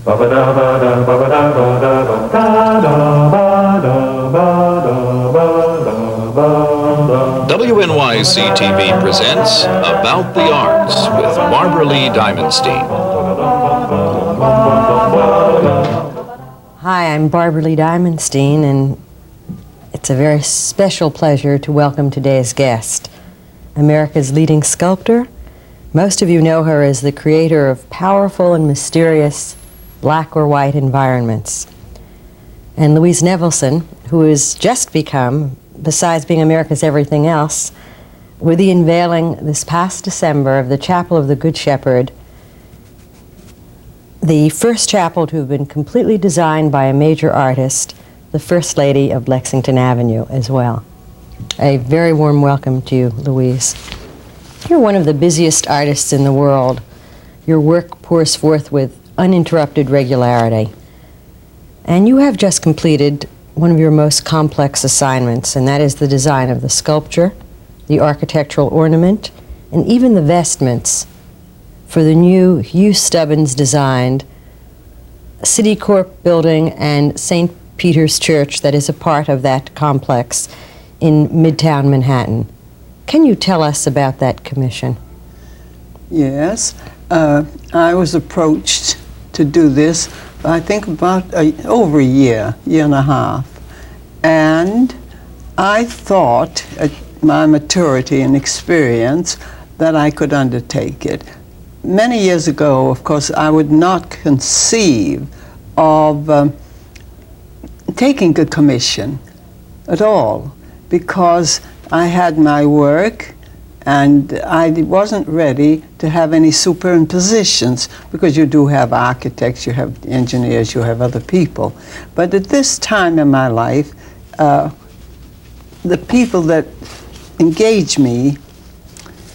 WNYC-TV presents About the Arts with Barbara Lee Diamonstein. Hi, I'm Barbara Lee Diamonstein, and it's a very special pleasure to welcome today's guest, America's leading sculptor. Most of you know her as the creator of powerful and mysterious black or white environments. And Louise Nevelson, who has just become, besides being America's everything else, with the unveiling this past December of the Chapel of the Good Shepherd, the first chapel to have been completely designed by a major artist, the First Lady of Lexington Avenue as well. A very warm welcome to you, Louise. You're one of the busiest artists in the world. Your work pours forth with uninterrupted regularity. And you have just completed one of your most complex assignments, and that is the design of the sculpture, the architectural ornament, and even the vestments for the new Hugh Stubbins designed Citicorp building and St. Peter's Church that is a part of that complex in Midtown Manhattan. Can you tell us about that commission? Yes, I was approached to do this, I think about over a year and a half. And I thought at my maturity and experience that I could undertake it. Many years ago, of course, I would not conceive of taking a commission at all, because I had my work and I wasn't ready to have any superimpositions, because you do have architects, you have engineers, you have other people. But at this time in my life, the people that engage me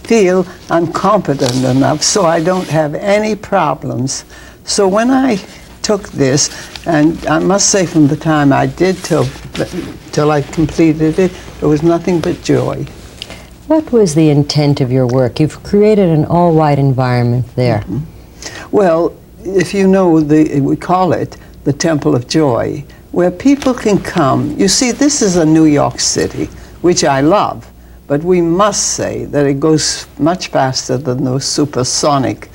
feel I'm competent enough, so I don't have any problems. So when I took this, and I must say from the time I did till I completed it, there was nothing but joy. What was the intent of your work? You've created an all-white environment there. Mm-hmm. Well, if you know, we call it the Temple of Joy, where people can come. You see, this is a New York City, which I love, but we must say that it goes much faster than those supersonic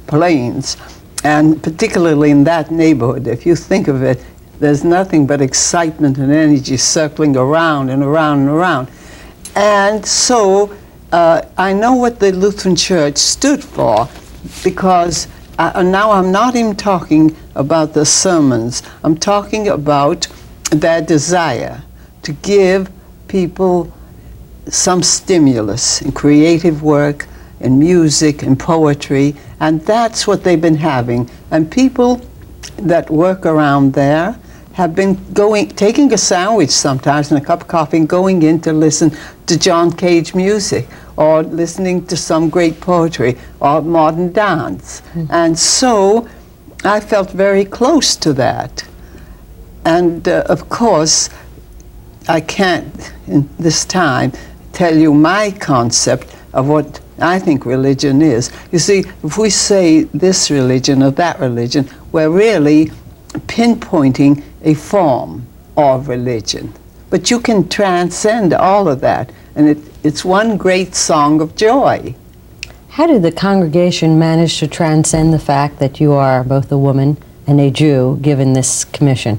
planes. And particularly in that neighborhood, if you think of it, there's nothing but excitement and energy circling around and around and around. And so I know what the Lutheran Church stood for, because now I'm not even talking about the sermons. I'm talking about their desire to give people some stimulus in creative work, in music, in poetry, and that's what they've been having. And people that work around there have been taking a sandwich sometimes and a cup of coffee and going in to listen to John Cage music, or listening to some great poetry, or modern dance. Mm-hmm. And so I felt very close to that. And of course, I can't, in this time, tell you my concept of what I think religion is. You see, if we say this religion or that religion, we're really pinpointing a form of religion. But you can transcend all of that, and it's one great song of joy. How did the congregation manage to transcend the fact that you are both a woman and a Jew, given this commission?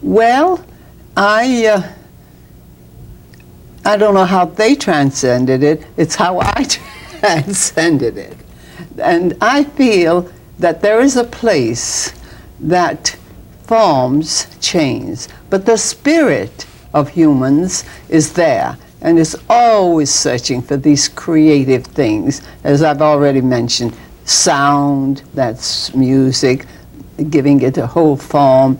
Well, I don't know how they transcended it. It's how I transcended it. And I feel that there is a place that forms change, but the spirit of humans is there, and is always searching for these creative things, as I've already mentioned. Sound, that's music, giving it a whole form,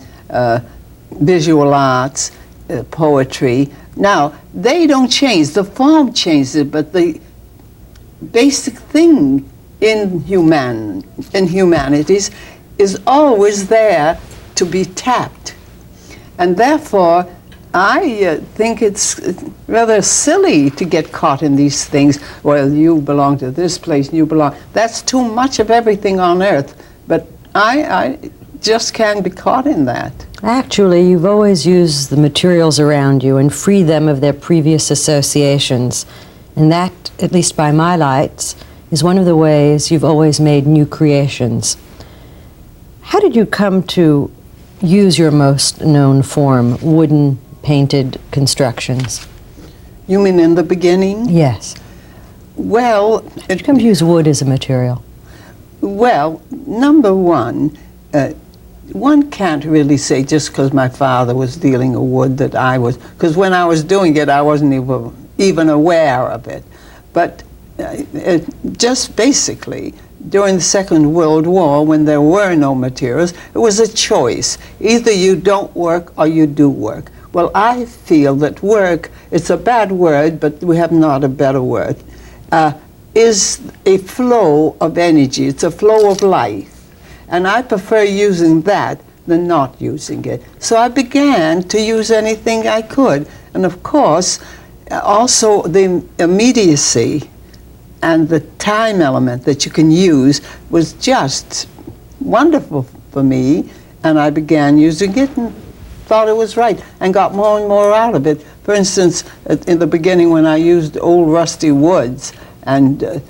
visual arts, poetry. Now, they don't change, the form changes, but the basic thing in humanities is always there to be tapped. And therefore, I think it's rather silly to get caught in these things. Well, you belong to this place, you belong. That's too much of everything on earth. But I just can't be caught in that. Actually, you've always used the materials around you and freed them of their previous associations. And that, at least by my lights, is one of the ways you've always made new creations. How did you come to use your most known form, wooden painted constructions? You mean in the beginning? Yes. Well, How did you come to use wood as a material? well, number one can't really say just because my father was dealing with wood that I was, because when I was doing it, I wasn't even aware of it. But just basically, during the Second World War, when there were no materials, it was a choice. Either you don't work or you do work. Well, I feel that work, it's a bad word, but we have not a better word, is a flow of energy. It's a flow of life. And I prefer using that than not using it. So I began to use anything I could. And of course, also the immediacy and the time element that you can use was just wonderful for me. And I began using it and thought it was right and got more and more out of it. For instance, in the beginning when I used old rusty woods and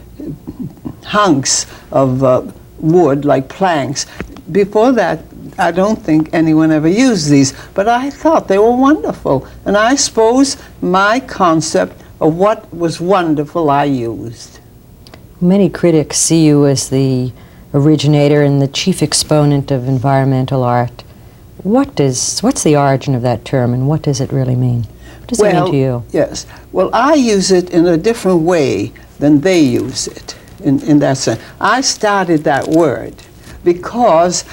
hunks of wood like planks, before that I don't think anyone ever used these, but I thought they were wonderful. And I suppose my concept of what was wonderful I used. Many critics see you as the originator and the chief exponent of environmental art. What's the origin of that term, and what does it really mean? What does it mean to you? Yes. Well, I use it in a different way than they use it, in that sense. I started that word because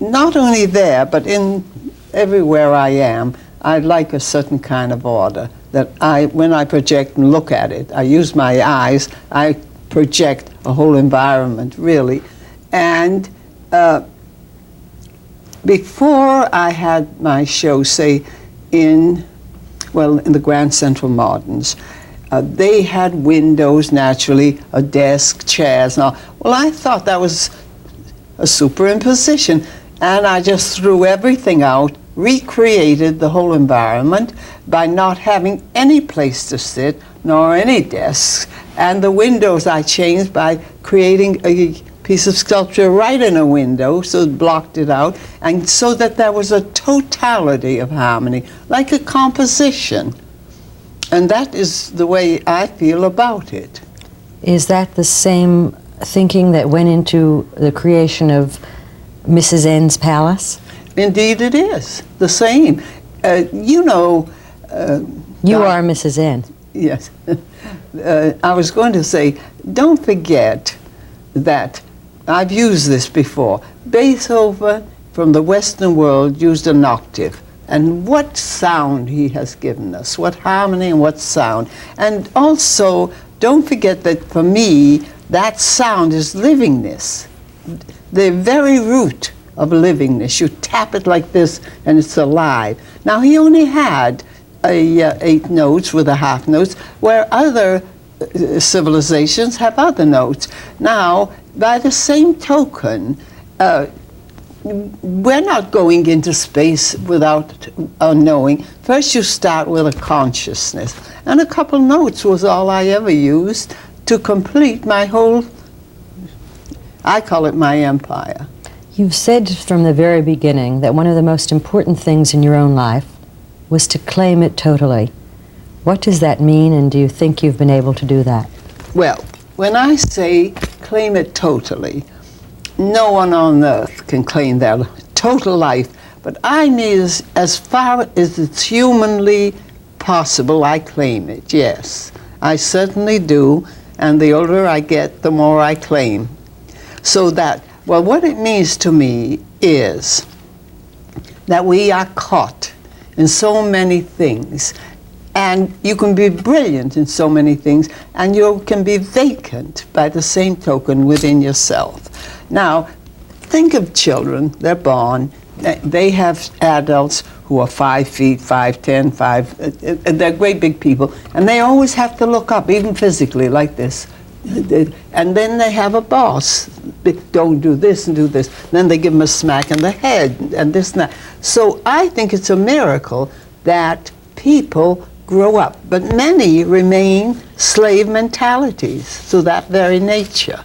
not only there, but in everywhere I am, I like a certain kind of order. That when I project and look at it, I use my eyes, I project a whole environment, really. And before I had my show, say, in the Grand Central Moderns, they had windows, naturally, a desk, chairs, and all. Well, I thought that was a superimposition, and I just threw everything out, recreated the whole environment by not having any place to sit, nor any desks. And the windows I changed by creating a piece of sculpture right in a window, so it blocked it out, and so that there was a totality of harmony, like a composition. And that is the way I feel about it. Is that the same thinking that went into the creation of Mrs. N's palace? Indeed it is, the same. You know... You are Mrs. N. Yes. I was going to say, don't forget that I've used this before. Beethoven, from the Western world, used an octave. And what sound he has given us, what harmony and what sound. And also, don't forget that for me, that sound is livingness. The very root of livingness. You tap it like this and it's alive. Now, he only had 8 notes with the half notes, where other civilizations have other notes. Now, by the same token, we're not going into space without knowing. First you start with a consciousness. And a couple notes was all I ever used to complete my whole, I call it my empire. You've said from the very beginning that one of the most important things in your own life was to claim it totally. What does that mean, and do you think you've been able to do that? Well, when I say claim it totally, no one on earth can claim their total life, but I mean, as far as it's humanly possible, I claim it, yes. I certainly do, and the older I get, the more I claim. So that, well, what it means to me is that we are caught in so many things, and you can be brilliant in so many things, and you can be vacant by the same token within yourself. Now, think of children, they're born, they have adults who are 5 feet, 5'10", 5, they're great big people, and they always have to look up, even physically, like this. And then they have a boss don't do this and do this. Then they give them a smack in the head and this and that. So I think it's a miracle that people grow up, but many remain slave mentalities to that very nature.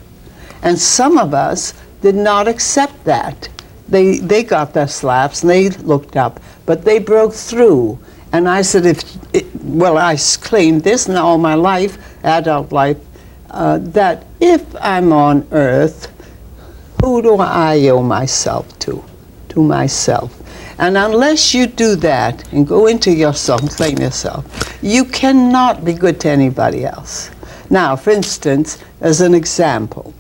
And some of us did not accept that. They got their slaps and they looked up, but they broke through. And I said, I claimed this in all my life, adult life, that if I'm on earth, who do I owe myself to? To myself. And unless you do that and go into yourself and claim yourself, you cannot be good to anybody else. Now, for instance, as an example,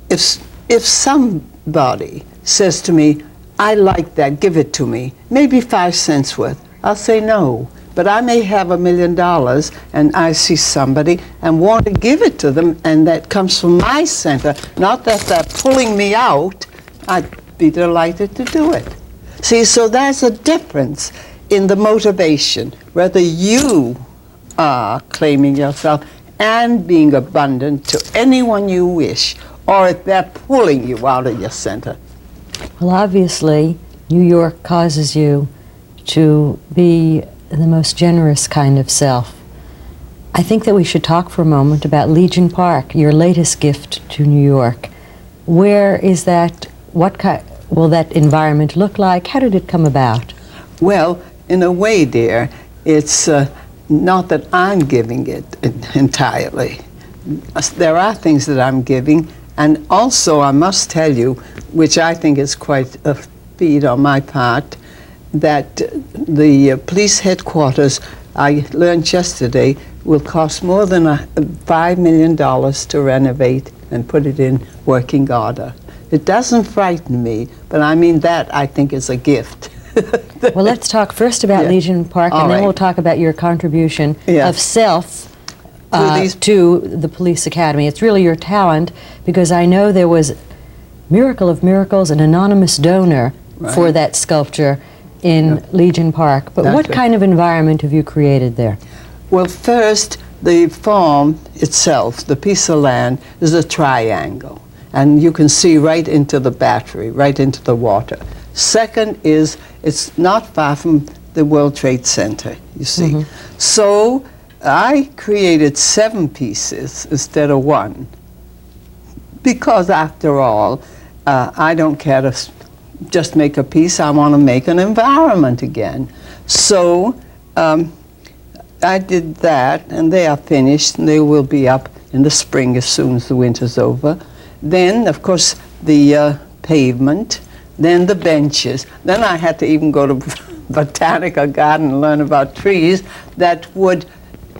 if somebody says to me, I like that, give it to me, maybe 5 cents worth, I'll say no. But I may have $1 million and I see somebody and want to give it to them, and that comes from my center, not that they're pulling me out. I'd be delighted to do it. See, so there's a difference in the motivation, whether you are claiming yourself and being abundant to anyone you wish, or if they're pulling you out of your center. Well, obviously, New York causes you to be the most generous kind of self. I think that we should talk for a moment about Legion Park, your latest gift to New York. Where is that? What will that environment look like? How did it come about? Well, in a way, dear, it's not that I'm giving it entirely. There are things that I'm giving, and also I must tell you, which I think is quite a feat on my part, that the police headquarters, I learned yesterday, will cost more than $5 million to renovate and put it in working order. It doesn't frighten me, but I mean that I think is a gift. Well, let's talk first about Legion Park, and then we'll talk about your contribution of self to the police academy. It's really your talent, because I know there was Miracle of Miracles, an anonymous donor for that sculpture in Legion Park. But what kind of environment have you created there? Well, first, the farm itself, the piece of land, is a triangle. And you can see right into the battery, right into the water. Second is, it's not far from the World Trade Center, you see. So I created 7 pieces instead of 1. Because after all, I don't care to just make a piece, I want to make an environment again. So I did that, and they are finished, and they will be up in the spring as soon as the winter's over. Then, of course, the pavement, then the benches. Then I had to even go to Botanical Garden and learn about trees that would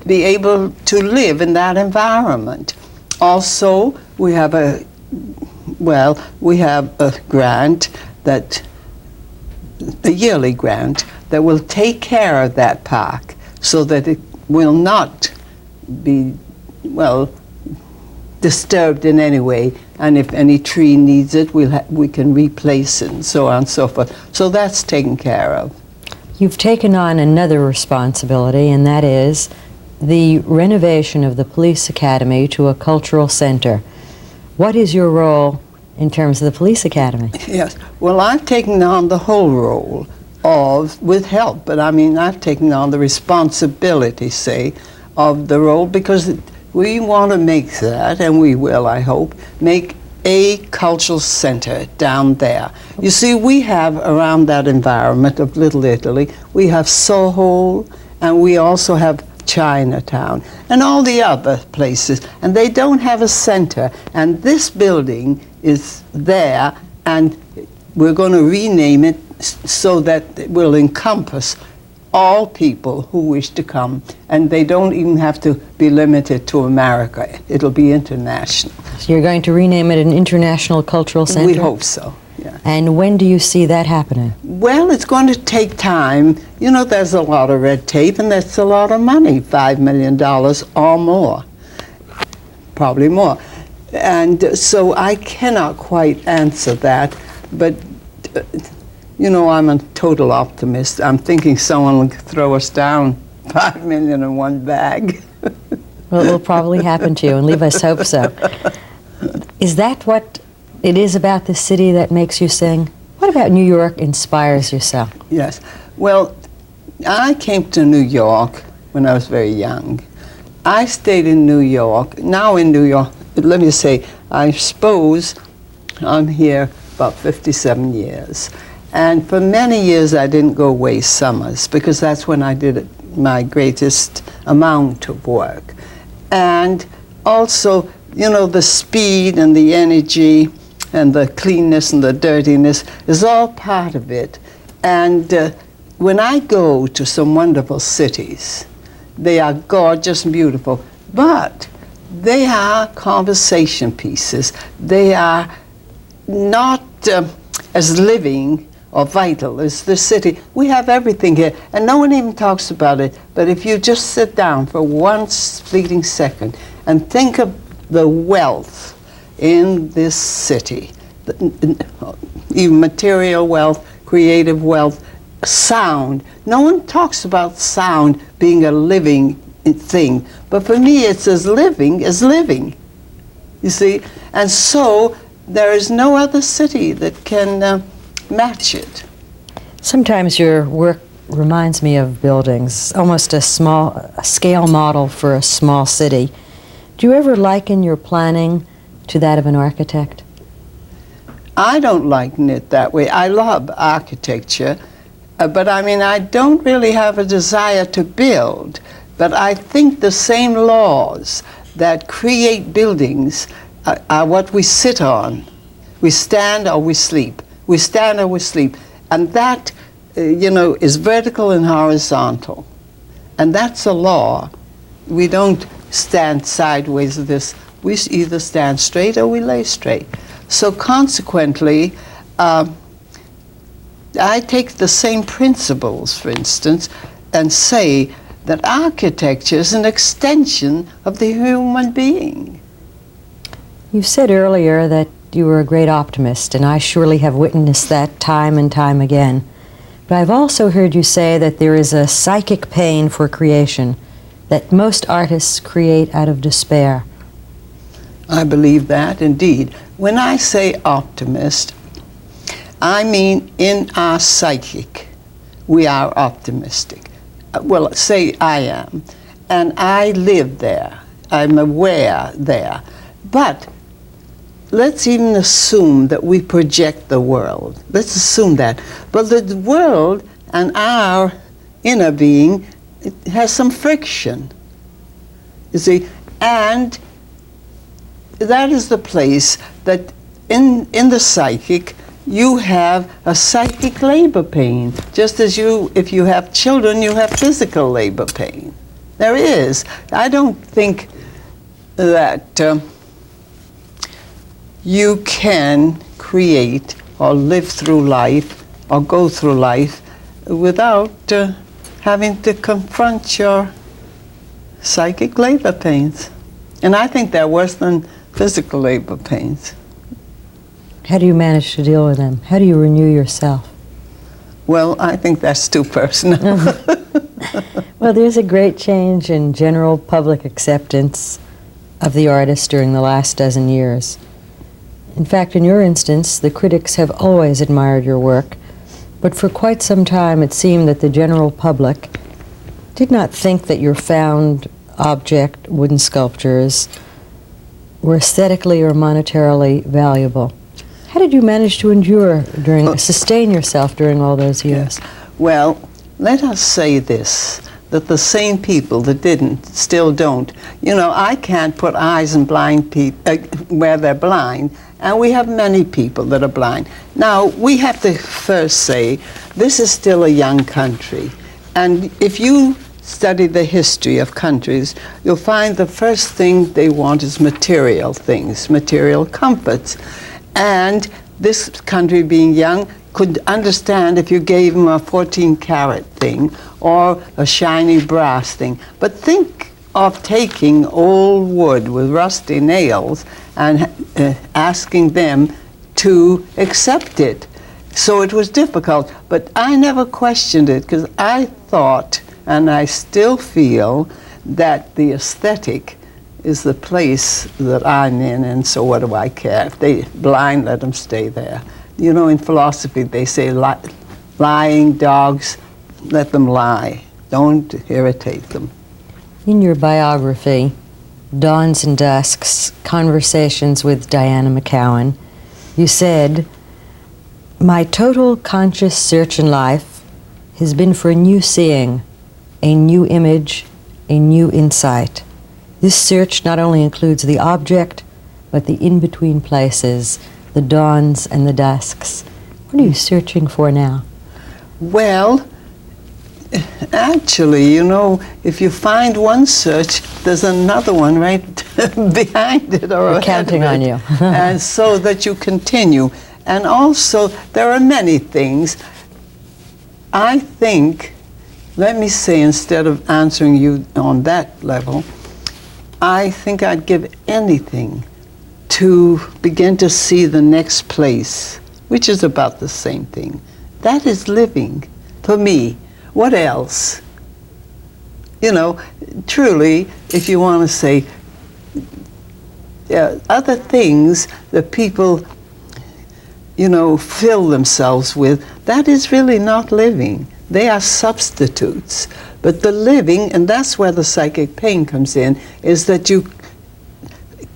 be able to live in that environment. Also, we have a grant that, a yearly grant, that will take care of that park so that it will not be, disturbed in any way, and if any tree needs it, we can replace it, and so on and so forth. So that's taken care of. You've taken on another responsibility, and that is the renovation of the police academy to a cultural center. What is your role in terms of the police academy? Yes, well, I've taken on the whole role with help, but I mean, I've taken on the responsibility, say, of the role, because we want to make that, and we will, I hope, make a cultural center down there. You see, we have around that environment of Little Italy, we have Soho, and we also have Chinatown, and all the other places, and they don't have a center, and this building is there, and we're going to rename it so that it will encompass all people who wish to come, and they don't even have to be limited to America. It'll be international. So you're going to rename it an International Cultural Center? We hope so, yeah. And when do you see that happening? Well, it's going to take time. You know, there's a lot of red tape, and that's a lot of money, $5 million or more, probably more. And so I cannot quite answer that, but you know, I'm a total optimist. I'm thinking someone will throw us down $5 million in one bag. Well, it will probably happen to you, and leave us hope so. Is that what it is about this city that makes you sing? What about New York inspires you so? Yes. Well, I came to New York when I was very young. I stayed in New York. Now in New York, let me say, I suppose I'm here about 57 years. And for many years I didn't go away summers because that's when I did my greatest amount of work. And also, you know, the speed and the energy and the cleanness and the dirtiness is all part of it. And when I go to some wonderful cities, they are gorgeous and beautiful, but they are conversation pieces. They are not as living or vital as the city. We have everything here, and no one even talks about it. But if you just sit down for one fleeting second and think of the wealth in this city, even material wealth, creative wealth, sound. No one talks about sound being a living thing, but for me it's as living, you see? And so there is no other city that can match it. Sometimes your work reminds me of buildings, almost a scale model for a small city. Do you ever liken your planning to that of an architect? I don't liken it that way. I love architecture, but I mean, I don't really have a desire to build, but I think the same laws that create buildings are what we sit on. We stand or we sleep. We stand or we sleep. And that, you know, is vertical and horizontal. And that's a law. We don't stand sideways of this. We either stand straight or we lay straight. So consequently, I take the same principles, for instance, and say that architecture is an extension of the human being. You said earlier that you were a great optimist, and I surely have witnessed that time and time again. But I've also heard you say that there is a psychic pain for creation, that most artists create out of despair. I believe that, indeed. When I say optimist, I mean in our psychic, we are optimistic. Well, say I am, and I live there. I'm aware there. But let's even assume that we project the world. Let's assume that. But the world and our inner being, it has some friction, you see, and that is the place that in the psychic, you have a psychic labor pain. Just as if you have children, you have physical labor pain. There is. I don't think that you can create or live through life or go through life without having to confront your psychic labor pains. And I think they're worse than physical labor pains. How do you manage to deal with them? How do you renew yourself? Well, I think that's too personal. Well, there's a great change in general public acceptance of the artist during the last dozen years. In fact, in your instance, the critics have always admired your work, but for quite some time it seemed that the general public did not think that your found object wooden sculptures were aesthetically or monetarily valuable. How did you manage to sustain yourself during all those years? Yes. Well, let us say this, that the same people that didn't still don't. You know, I can't put eyes in blind people where they're blind, and we have many people that are blind. Now, we have to first say, this is still a young country, and if you study the history of countries, you'll find the first thing they want is material things, material comforts. And this country, being young, could understand if you gave them a 14-carat thing or a shiny brass thing. But think of taking old wood with rusty nails and asking them to accept it. So it was difficult, but I never questioned it because I thought, and I still feel, that the aesthetic is the place that I'm in, and so what do I care? If they're blind, let them stay there. You know, in philosophy, they say lying dogs, let them lie. Don't irritate them. In your biography, Dawns and Dusks, Conversations with Diana McCowan, you said, "My total conscious search in life has been for a new seeing, a new image, a new insight. This search not only includes the object, but the in-between places, the dawns and the dusks." What are you searching for now? Well, actually, you know, if you find one search, there's another one right behind it or We're ahead counting of on it. you. And so that you continue. And also, there are many things. I think, let me say, instead of answering you on that level, I think I'd give anything to begin to see the next place, which is about the same thing. That is living, for me. What else? You know, truly, if you want to say other things that people, you know, fill themselves with, that is really not living. They are substitutes. But the living, and that's where the psychic pain comes in, is that you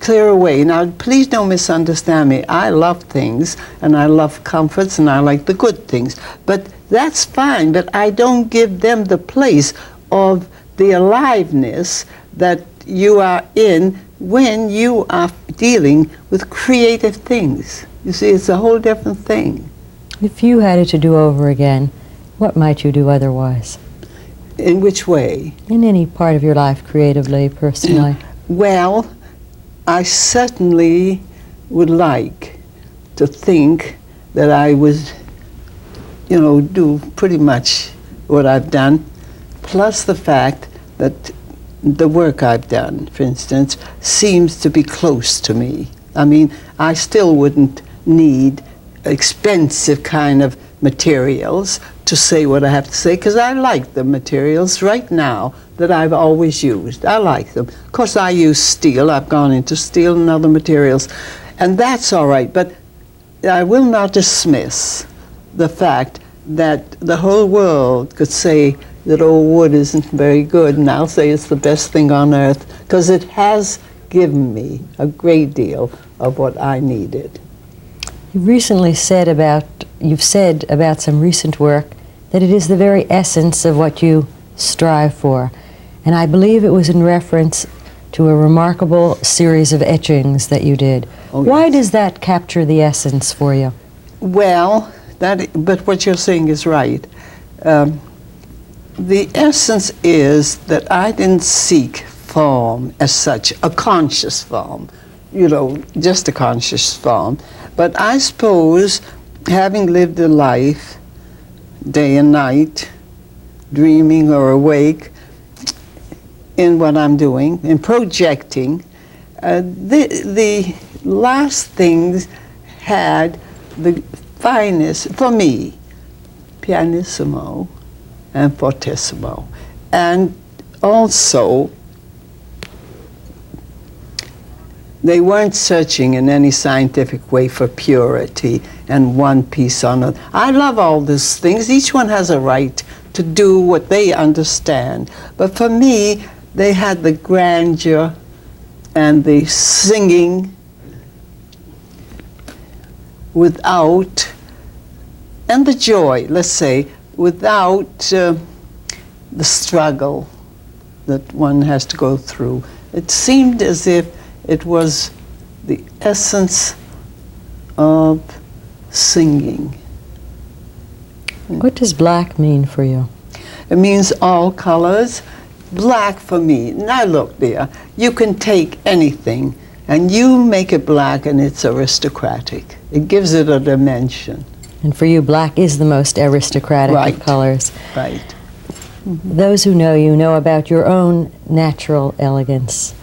clear away. Now, please don't misunderstand me. I love things, and I love comforts, and I like the good things. But that's fine, but I don't give them the place of the aliveness that you are in when you are dealing with creative things. You see, it's a whole different thing. If you had it to do over again, what might you do otherwise? In which way? In any part of your life, creatively, personally. Well, I certainly would like to think that I would, you know, do pretty much what I've done, plus the fact that the work I've done, for instance, seems to be close to me. I mean, I still wouldn't need expensive kind of materials to say what I have to say, because I like the materials right now that I've always used. I like them. Of course, I use steel. I've gone into steel and other materials, and that's all right. But I will not dismiss the fact that the whole world could say that old wood isn't very good, and I'll say it's the best thing on earth, because it has given me a great deal of what I needed. You've said about some recent work that it is the very essence of what you strive for. And I believe it was in reference to a remarkable series of etchings that you did. Oh, Why yes. does that capture the essence for you? Well, but what you're saying is right. The essence is that I didn't seek form as such, a conscious form, you know, just a conscious form. But I suppose, having lived a life, day and night, dreaming or awake, in what I'm doing, in projecting, the last things had the finest, for me, pianissimo and fortissimo. And also, they weren't searching in any scientific way for purity and one piece on it. I love all these things. Each one has a right to do what they understand. But for me, they had the grandeur and the singing without, and the joy, let's say, without the struggle that one has to go through. It seemed as if it was the essence of singing. What does black mean for you? It means all colors. Black for me. Now look, dear, you can take anything and you make it black and it's aristocratic. It gives it a dimension. And for you, black is the most aristocratic Right. of colors. Right. Those who know you know about your own natural elegance.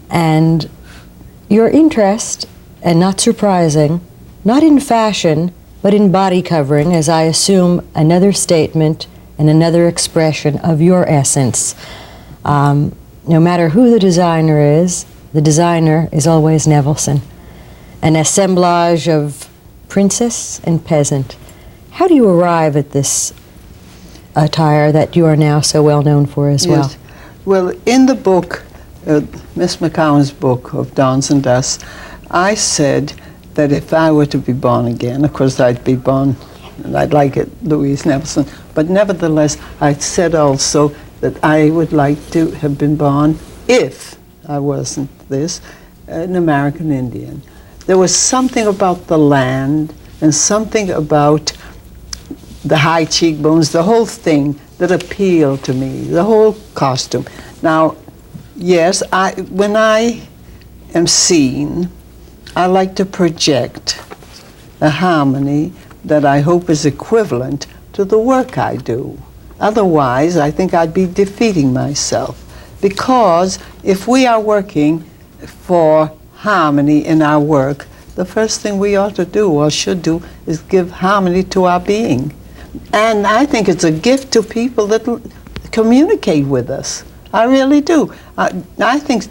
And your interest, and not surprising, not in fashion, but in body covering, as I assume another statement and another expression of your essence. No matter who the designer is, the designer is always Nevelson, an assemblage of princess and peasant. How do you arrive at this attire that you are now so well known for as well? Yes. Well, in the book, Miss McCowan's book of Dawns and Dusk, I said that if I were to be born again, of course I'd be born, and I'd like it, Louise Nevelson, but nevertheless, I said also that I would like to have been born, if I wasn't this, an American Indian. There was something about the land and something about the high cheekbones, the whole thing that appealed to me, the whole costume. Now, yes, when I am seen, I like to project a harmony that I hope is equivalent to the work I do. Otherwise, I think I'd be defeating myself. Because if we are working for harmony in our work, the first thing we ought to do, or should do, is give harmony to our being. And I think it's a gift to people that communicate with us. I really do. I think,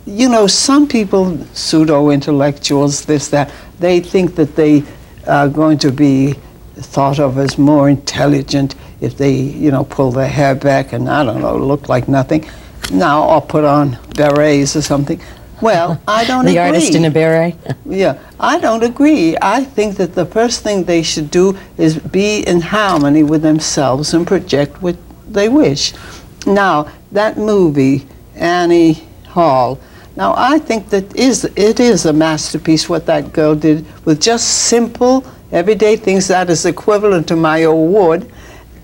you know, some people, pseudo-intellectuals, this, that, they think that they are going to be thought of as more intelligent if they, you know, pull their hair back and, I don't know, look like nothing. Now, or put on berets or something. Well, I don't agree. The artist in a beret? Yeah, I don't agree. I think that the first thing they should do is be in harmony with themselves and project what they wish. Now, that movie, Annie Hall, now I think that it is a masterpiece what that girl did with just simple, everyday things that is equivalent to my old wood,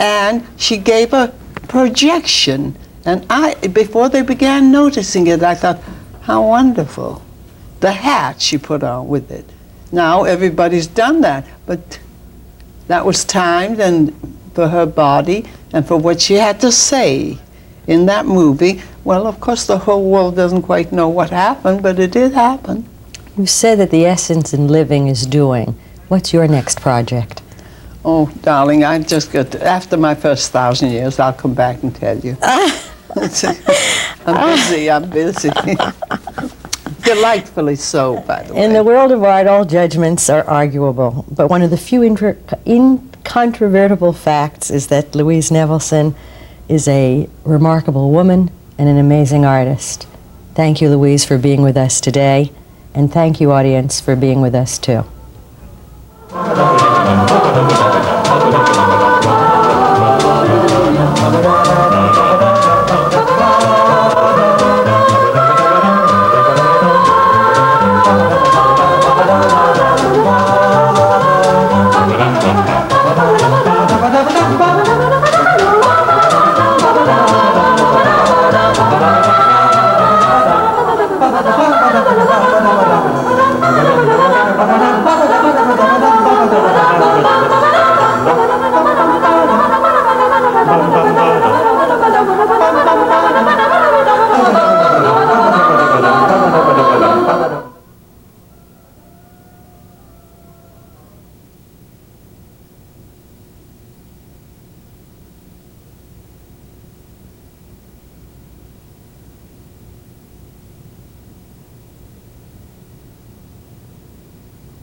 and she gave a projection. And before they began noticing it, I thought, how wonderful. The hat she put on with it. Now everybody's done that, but that was timed and for her body and for what she had to say in that movie. Well, of course, the whole world doesn't quite know what happened, but it did happen. You said that the essence in living is doing. What's your next project? Oh, darling, I just got after my first 1,000 years, I'll come back and tell you. I'm busy. Delightfully so, by the way. In the world of art, all judgments are arguable, but one of the few incontrovertible facts is that Louise Nevelson is a remarkable woman and an amazing artist. Thank you, Louise, for being with us today, and thank you, audience, for being with us, too.